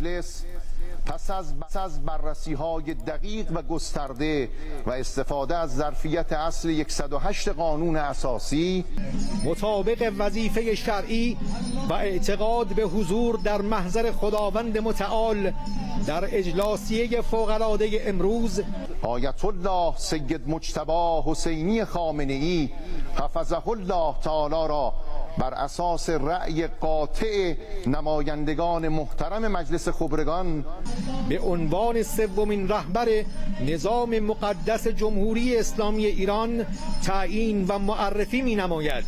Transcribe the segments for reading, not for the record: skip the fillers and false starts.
مجلس پس از بررسی‌های دقیق و گسترده و استفاده از ظرفیت اصل 108 قانون اساسی مطابق وظیفه شرعی و اعتقاد به حضور در محضر خداوند متعال در اجلاسیه فوق‌العاده امروز آیت الله سید مجتبی حسینی خامنه‌ای حفظه الله تعالی را بر اساس رأی قاطع نمایندگان محترم مجلس خبرگان به عنوان سومین رهبر نظام مقدس جمهوری اسلامی ایران تعیین و معرفی می نماید.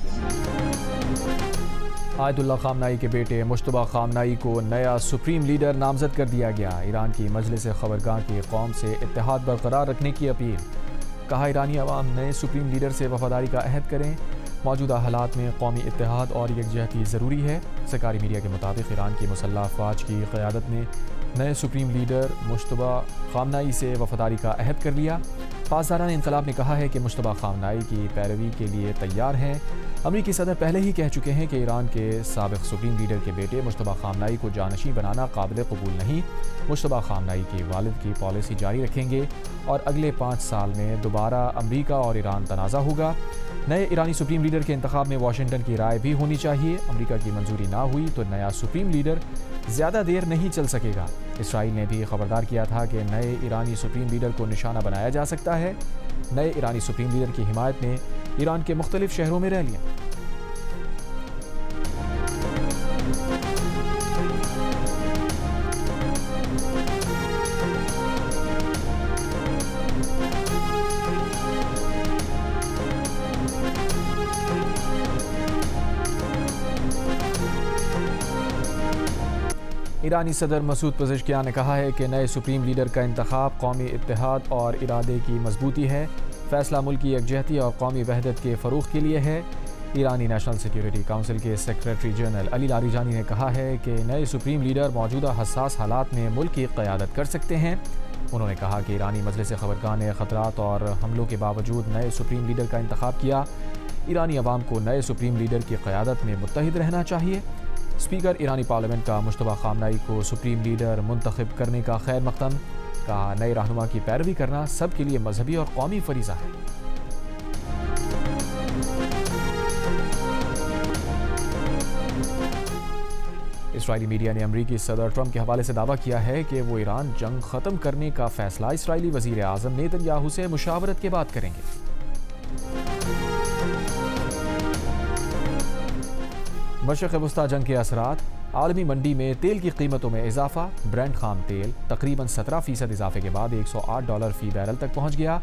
آیت اللہ خامنہئی کے بیٹے مجتبی خامنہئی کو نیا سپریم لیڈر نامزد کر دیا گیا. ایران کی مجلس خبرگاں کی قوم سے اتحاد برقرار رکھنے کی اپیل. کہا ایرانی عوام نئے سپریم لیڈر سے وفاداری کا عہد کریں. موجودہ حالات میں قومی اتحاد اور یکجہتی ضروری ہے. سرکاری میڈیا کے مطابق ایران کی مسلح افواج کی قیادت نے نئے سپریم لیڈر مجتبی خامنہئی سے وفاداری کا عہد کر لیا. پاسداران انقلاب نے کہا ہے کہ مجتبی خامنہئی کی پیروی کے لیے تیار ہیں. امریکی صدر پہلے ہی کہہ چکے ہیں کہ ایران کے سابق سپریم لیڈر کے بیٹے مجتبی خامنہئی کو جانشین بنانا قابل قبول نہیں. مجتبی خامنہئی کے والد کی پالیسی جاری رکھیں گے اور اگلے 5 سال میں دوبارہ امریکہ اور ایران تنازع ہوگا. نئے ایرانی سپریم لیڈر کے انتخاب میں واشنگٹن کی رائے بھی ہونی چاہیے. امریکہ کی منظوری نہ ہوئی تو نیا سپریم لیڈر زیادہ دیر نہیں چل سکے گا. اسرائیل نے بھی خبردار کیا تھا کہ نئے ایرانی سپریم لیڈر کو نشانہ بنایا جا سکتا ہے. نئے ایرانی سپریم لیڈر کی حمایت میں ایران کے مختلف شہروں میں ریلیاں. ایرانی صدر مسعود پزشکیان نے کہا ہے کہ نئے سپریم لیڈر کا انتخاب قومی اتحاد اور ارادے کی مضبوطی ہے. فیصلہ ملکی یکجہتی اور قومی وحدت کے فروغ کے لیے ہے. ایرانی نیشنل سیکیورٹی کونسل کے سیکریٹری جنرل علی لاریجانی نے کہا ہے کہ نئے سپریم لیڈر موجودہ حساس حالات میں ملک کی قیادت کر سکتے ہیں. انہوں نے کہا کہ ایرانی مجلس خبرگاں نے خطرات اور حملوں کے باوجود نئے سپریم لیڈر کا انتخاب کیا. ایرانی عوام کو نئے سپریم لیڈر کی قیادت میں متحد رہنا چاہیے. اسپیکر ایرانی پارلیمنٹ کا مجتبی خامنہئی کو سپریم لیڈر منتخب کرنے کا خیر مقدم. کہا نئے رہنما کی پیروی کرنا سب کے لیے مذہبی اور قومی فریضہ ہے. اسرائیلی میڈیا نے امریکی صدر ٹرمپ کے حوالے سے دعویٰ کیا ہے کہ وہ ایران جنگ ختم کرنے کا فیصلہ اسرائیلی وزیر اعظم نیتن یاہو سے مشاورت کے بعد کریں گے. مشرق وسطی جنگ کے اثرات. عالمی منڈی میں تیل کی قیمتوں میں اضافہ. برنٹ خام تیل تقریباً 17% اضافے کے بعد $108 فی بیرل تک پہنچ گیا.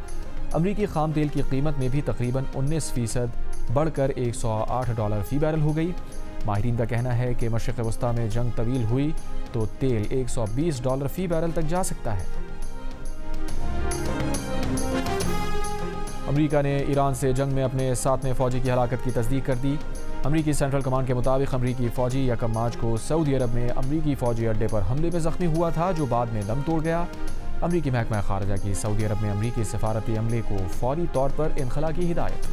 امریکی خام تیل کی قیمت میں بھی تقریباً 19% بڑھ کر $108 فی بیرل ہو گئی. ماہرین کا کہنا ہے کہ مشرق وسطی میں جنگ طویل ہوئی تو تیل $120 فی بیرل تک جا سکتا ہے. امریکہ نے ایران سے جنگ میں اپنے 7ویں فوجی کی ہلاکت کی تصدیق کر دی. امریکی سینٹرل کمانڈ کے مطابق امریکی فوجی 1 مارچ کو سعودی عرب میں امریکی فوجی اڈے پر حملے میں زخمی ہوا تھا جو بعد میں دم توڑ گیا. امریکی محکمہ خارجہ کی سعودی عرب میں امریکی سفارتی عملے کو فوری طور پر انخلا کی ہدایت.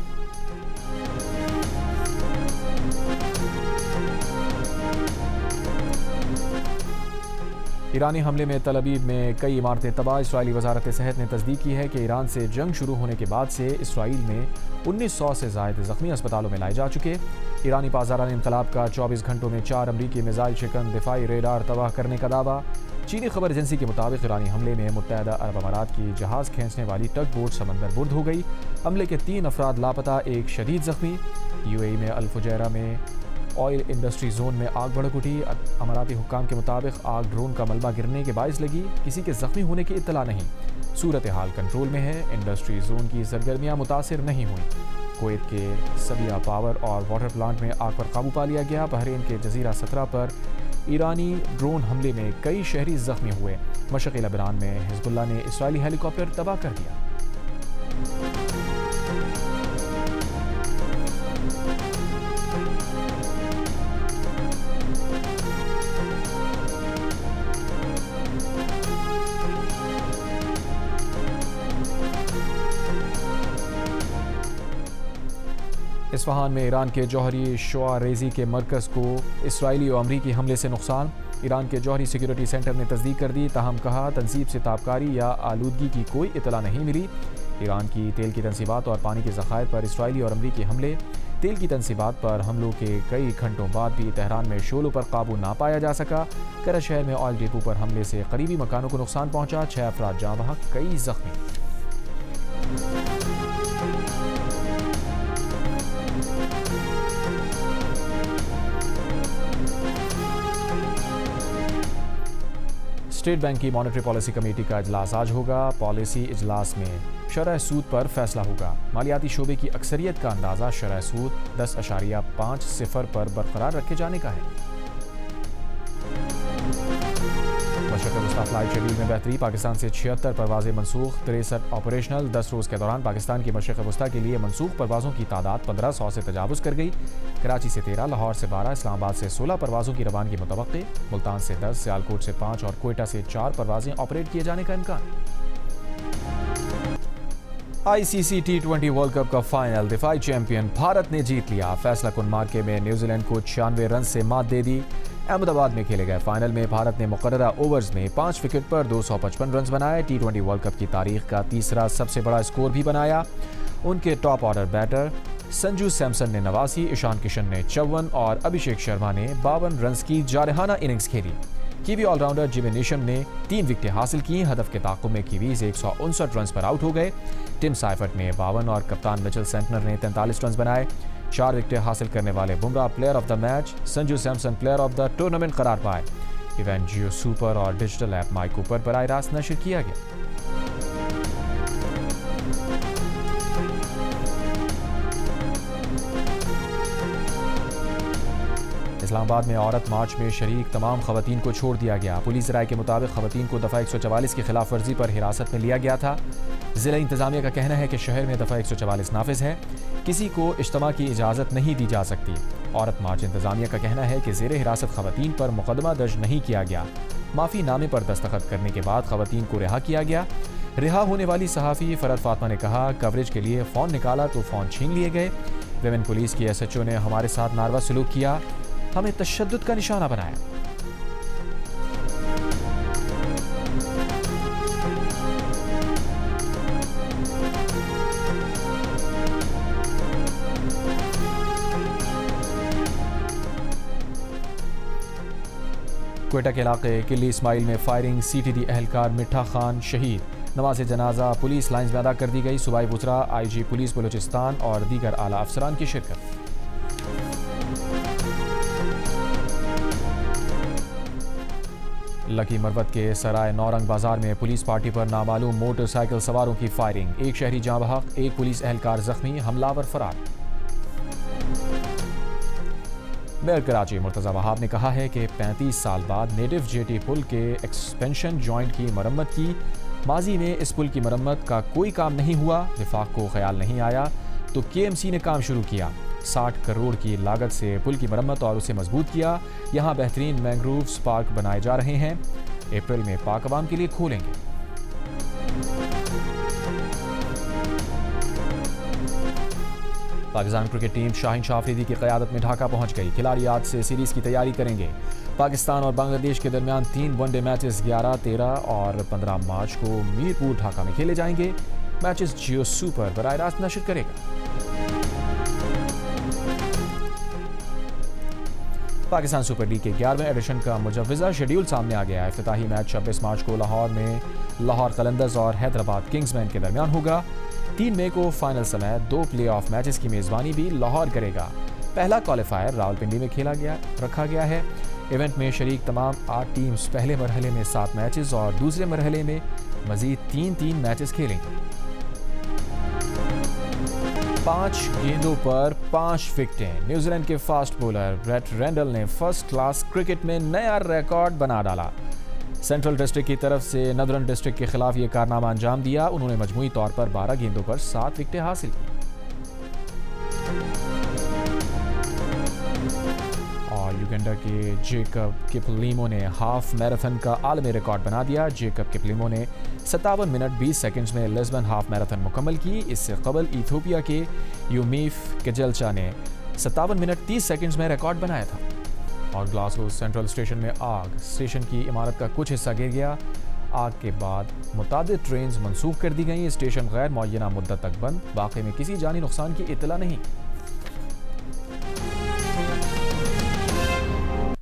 ایرانی حملے میں تل ابیب میں کئی عمارتیں تباہ. اسرائیلی وزارت صحت نے تصدیق کی ہے کہ ایران سے جنگ شروع ہونے کے بعد سے اسرائیل میں 1900 سے زائد زخمی اسپتالوں میں لائے جا چکے. ایرانی پاسداران انقلاب کا 24 گھنٹوں میں 4 امریکی میزائل شکن دفاعی ریڈار تباہ کرنے کا دعویٰ. چینی خبر ایجنسی کے مطابق ایرانی حملے میں متحدہ عرب امارات کی جہاز کھینچنے والی ٹگ بوٹ سمندر برد ہو گئی. حملے کے 3 افراد لاپتہ، 1 شدید زخمی. UAE میں الفجیرہ میں آئل انڈسٹری زون میں آگ بھڑک اٹھی. اماراتی حکام کے مطابق آگ ڈرون کا ملبہ گرنے کے باعث لگی. کسی کے زخمی ہونے کی اطلاع نہیں. صورتحال کنٹرول میں ہے. انڈسٹری زون کی سرگرمیاں متاثر نہیں ہوئیں. کویت کے سبیہ پاور اور واٹر پلانٹ میں آگ پر قابو پا لیا گیا. بحرین کے جزیرہ 17 پر ایرانی ڈرون حملے میں کئی شہری زخمی ہوئے. مشرقی لبنان میں حزب اللہ نے اسرائیلی ہیلی کاپٹر تباہ کر دیا. اصفہان میں ایران کے جوہری شعاع ریزی کے مرکز کو اسرائیلی و امریکی حملے سے نقصان. ایران کے جوہری سیکیورٹی سینٹر نے تصدیق کر دی، تاہم کہا تنصیب سے تابکاری یا آلودگی کی کوئی اطلاع نہیں ملی. ایران کی تیل کی تنصیبات اور پانی کے ذخائر پر اسرائیلی اور امریکی حملے. تیل کی تنصیبات پر حملوں کے کئی گھنٹوں بعد بھی تہران میں شعلوں پر قابو نہ پایا جا سکا. کرج شہر میں آئل ڈیپو پر حملے سے قریبی مکانوں کو نقصان پہنچا، 6 افراد جاں بحق، کئی زخمی. اسٹیٹ بینک کی مانیٹری پالیسی کمیٹی کا اجلاس آج ہوگا. پالیسی اجلاس میں شرح سود پر فیصلہ ہوگا. مالیاتی شعبے کی اکثریت کا اندازہ شرح سود 10.50 پر برقرار رکھے جانے کا ہے. مشرق وسطی فلائٹ شیڈول میں بہتری، پاکستان سے 76 پروازیں منسوخ، 63 آپریشنل. 10 روز کے دوران پاکستان کی مشرق وسطی کے لیے منسوخ پروازوں کی تعداد 1500 سے تجاوز کر گئی. کراچی سے 13، لاہور سے 12، اسلام آباد سے 16 پروازوں کی روانگی متوقع. ملتان سے 10، سیالکوٹ سے 5 اور کوئٹہ سے 4 پروازیں آپریٹ کیے جانے کا امکان. آئی سی سی T20 ورلڈ کپ کا فائنل، دفاعی چیمپئن بھارت نے جیت لیا. فیصلہ کن مارکے میں نیوزی لینڈ کو 96 رنز سے مات دے دی. احمد آباد میں کھیلے گئے فائنل میں بھارت نے مقررہ اوورز میں 5 وکٹ پر 255 رنز بنائے. T20 ورلڈ کپ کی تاریخ کا تیسرا سب سے بڑا اسکور بھی بنایا. ان کے top order better Sanju Samson نے 89، ایشان کشن نے 54 اور ابھیشیک شرما نے 52 رنز کی جارحانہ اننگز کھیلی. Kiwi all rounder Jimmy Neesham نے 3 وکٹیں حاصل کی. ہدف کے تعاقب میں کیویز 159 رنز پر آؤٹ ہو گئے. ٹم سائفرٹ نے 52 اور کپتان مچل سینٹنر نے 43 رنز بنائے. 4 وکٹیں حاصل کرنے والے Bumrah player of the match, Sanju Samson player of the tournament قرار پائے. ایونٹ جیو سپر اور ڈیجیٹل ایپ مائی کوپر براہ راست نشر کیا گیا. اسلام آباد میں عورت مارچ میں شریک تمام خواتین کو چھوڑ دیا گیا. پولیس رائے کے مطابق خواتین کو دفعہ 144 کی خلاف ورزی پر حراست میں لیا گیا تھا. ضلع انتظامیہ کا کہنا ہے کہ شہر میں دفعہ 144 نافذ ہے، کسی کو اجتماع کی اجازت نہیں دی جا سکتی. عورت مارچ انتظامیہ کا کہنا ہے کہ زیر حراست خواتین پر مقدمہ درج نہیں کیا گیا. معافی نامے پر دستخط کرنے کے بعد خواتین کو رہا کیا گیا. رہا ہونے والی صحافی فرد فاطمہ نے کہا، کوریج کے لیے فون نکالا تو فون چھین لیے گئے. ویمن پولیس کی SHO نے ہمارے ساتھ ناروا سلوک کیا، ہمیں تشدد کا نشانہ بنایا. کوئٹہ کے علاقے قلی اسماعیل میں فائرنگ، CTD اہلکار مٹھا خان شہید. نماز جنازہ پولیس لائنز میں ادا کر دی گئی. صوبائی وزراء، IG پولیس بلوچستان اور دیگر اعلیٰ افسران کی شرکت. لکی مروت کے سرائے نورنگ بازار میں پولیس پارٹی پر نامعلوم موٹر سائیکل سواروں کی فائرنگ. 1 شہری جاں بحق، 1 پولیس اہلکار زخمی، حملہ فرار. میئر کراچی مرتضی وہاب نے کہا ہے کہ 35 سال بعد نیٹو JT پل کے ایکسپینشن جوائنٹ کی مرمت کی. ماضی میں اس پل کی مرمت کا کوئی کام نہیں ہوا. وفاق کو خیال نہیں آیا تو KMC نے کام شروع کیا. 60 کروڑ کی لاگت سے پل کی مرمت اور اسے مضبوط کیا. یہاں بہترین مینگرووز پارک بنائے جا رہے ہیں. اپریل میں پارک عوام کے لیے کھولیں گے. پاکستان کرکٹ ٹیم شاہین شاہ آفریدی کی قیادت میں ڈھاکہ پہنچ گئی. کھلاڑی آج سے سیریز کی تیاری کریں گے. پاکستان اور بنگلہ دیش کے درمیان 3 ون ڈے میچز 11، 13 اور 15 مارچ کو میرپور ڈھاکہ میں کھیلے جائیں گے. میچز جیو سپر براہ راست نشر کرے گا. پاکستان سپر لیگ کے 11ویں ایڈیشن کا مجوزہ شیڈیول سامنے آ گیا ہے. افتتاحی میچ 26 مارچ کو لاہور میں لاہور قلندرز اور حیدرآباد کنگز مین کے درمیان ہوگا. 3 مئی کو فائنل سمیت 2 پلے آف میچز کی میزبانی بھی لاہور کرے گا. پہلا کوالیفائر راولپنڈی میں رکھا گیا ہے. ایونٹ میں شریک تمام 8 ٹیمز پہلے مرحلے میں 7 میچز اور دوسرے مرحلے میں مزید 3 میچز کھیلیں گے. 5 گیندوں پر 5 وکٹیں. نیوزی لینڈ کے فاسٹ بولر بریٹ رینڈل نے فرسٹ کلاس کرکٹ میں نیا ریکارڈ بنا ڈالا. سینٹرل ڈسٹرکٹ کی طرف سے ندرن ڈسٹرکٹ کے خلاف یہ کارنامہ انجام دیا. انہوں نے مجموعی طور پر 12 گیندوں پر 7 وکٹیں حاصل کی. اور یوگنڈا کے جیکب کپلیمو نے ہاف میراتھن کا عالمی ریکارڈ بنا دیا. جیکب کپلیمو نے 57 منٹ 20 سیکنڈز میں لسبن ہاف میراتھن مکمل کی. اس سے قبل ایتھوپیا کے یومیف کجلچا نے 57 منٹ 30 سیکنڈز میں ریکارڈ بنایا تھا. اور گلاسگو سینٹرل اسٹیشن میں آگ. اسٹیشن کی عمارت کا کچھ حصہ گر گیا. آگ کے بعد متعدد ٹرینز منسوخ کر دی گئیں. اسٹیشن غیر معینہ مدت تک بند. واقعے میں کسی جانی نقصان کی اطلاع نہیں.